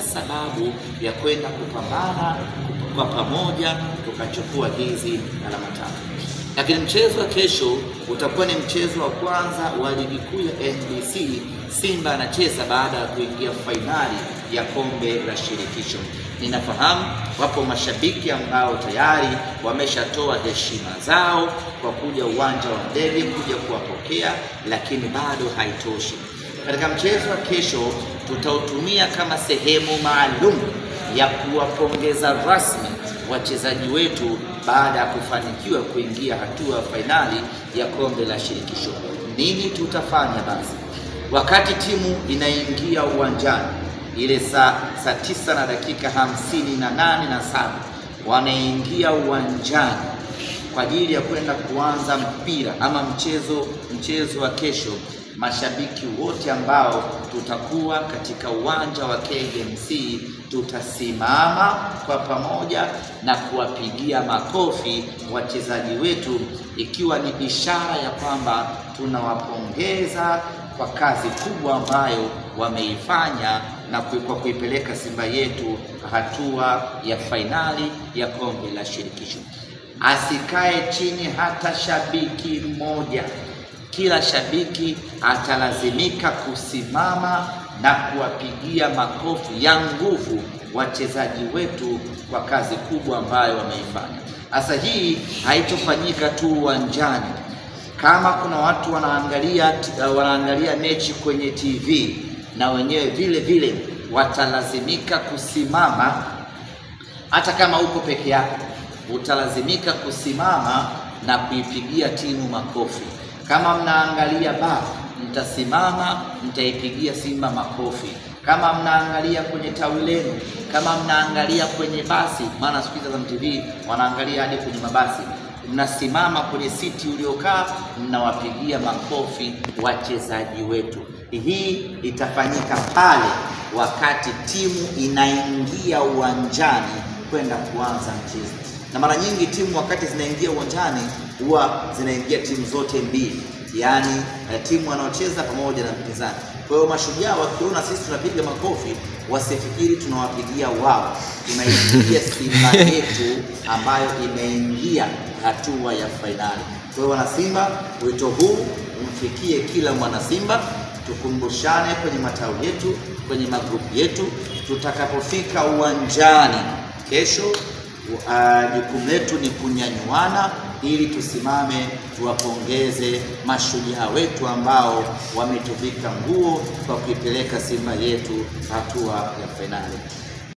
kila sababu ya kwenda kupambana kwa pamoja tukachukua hizi alama tatu. Lakini mchezo wa kesho utakuwa ni mchezo wa kwanza wa ligi kuu ya NBC. Simba anacheza baada ya kuingia fainali ya kombe la shirikisho. Ninafahamu wapo mashabiki ambao tayari wameshatoa heshima zao kwa kuja uwanja wa ndege kuja kuwapokea, lakini bado haitoshi. Katika mchezo wa kesho tutautumia kama sehemu maalum ya kuwapongeza rasmi wachezaji wetu baada ya kufanikiwa kuingia hatua ya fainali ya kombe la shirikisho. Nini tutafanya basi? Wakati timu inaingia uwanjani ile saa 9 na dakika 58:07 wanaingia uwanjani kwa ajili ya kwenda kuanza mpira ama mchezo wa kesho, mashabiki wote ambao tutakuwa katika uwanja wa KMC tutasimama kwa pamoja na kuwapigia makofi wachezaji wetu, ikiwa ni ishara ya kwamba tunawapongeza kwa kazi kubwa ambayo wameifanya na kwa kuipeleka Simba yetu hatua ya fainali ya kombe la shirikisho. Asikae chini hata shabiki mmoja. Kila shabiki atalazimika kusimama na kuwapigia makofi ya nguvu wachezaji wetu kwa kazi kubwa ambayo wameifanya. Sasa hii haitofanyika tu uwanjani. Kama kuna watu wanaangalia mechi kwenye TV, na wenyewe vile vile watalazimika kusimama. Hata kama uko peke yako, utalazimika kusimama na kuipigia timu makofi. Kama mnaangalia mtasimama, mtaipigia Simba makofi. Kama mnaangalia kwenye tawi lenu, kama mnaangalia kwenye basi, maana siku hizi za TV wanaangalia hadi kwenye mabasi, mnasimama kwenye siti uliokaa, mnawapigia makofi wachezaji wetu. Hii itafanyika pale wakati timu inaingia uwanjani kwenda kuanza mchezo. Na mara nyingi timu wakati zinaingia uwanjani huwa zinaingia timu zote mbili, yani timu wanaocheza pamoja na mpinzani. Kwa hiyo Mashujaa wakiona sisi tunapiga makofi, wasifikiri tunawapigia wao, tunaipigia Simba yetu ambayo imeingia hatua ya fainali. Kwa hiyo wana Simba, wito huu umfikie kila mwana Simba, tukumbushane kwenye matawi yetu, kwenye magrupu yetu. Tutakapofika uwanjani kesho, jukumu letu ni kunyanyuana ili tusimame tuwapongeze mashujaa wetu ambao wametuvika nguo kwa kuipeleka Simba yetu hatua ya fainali.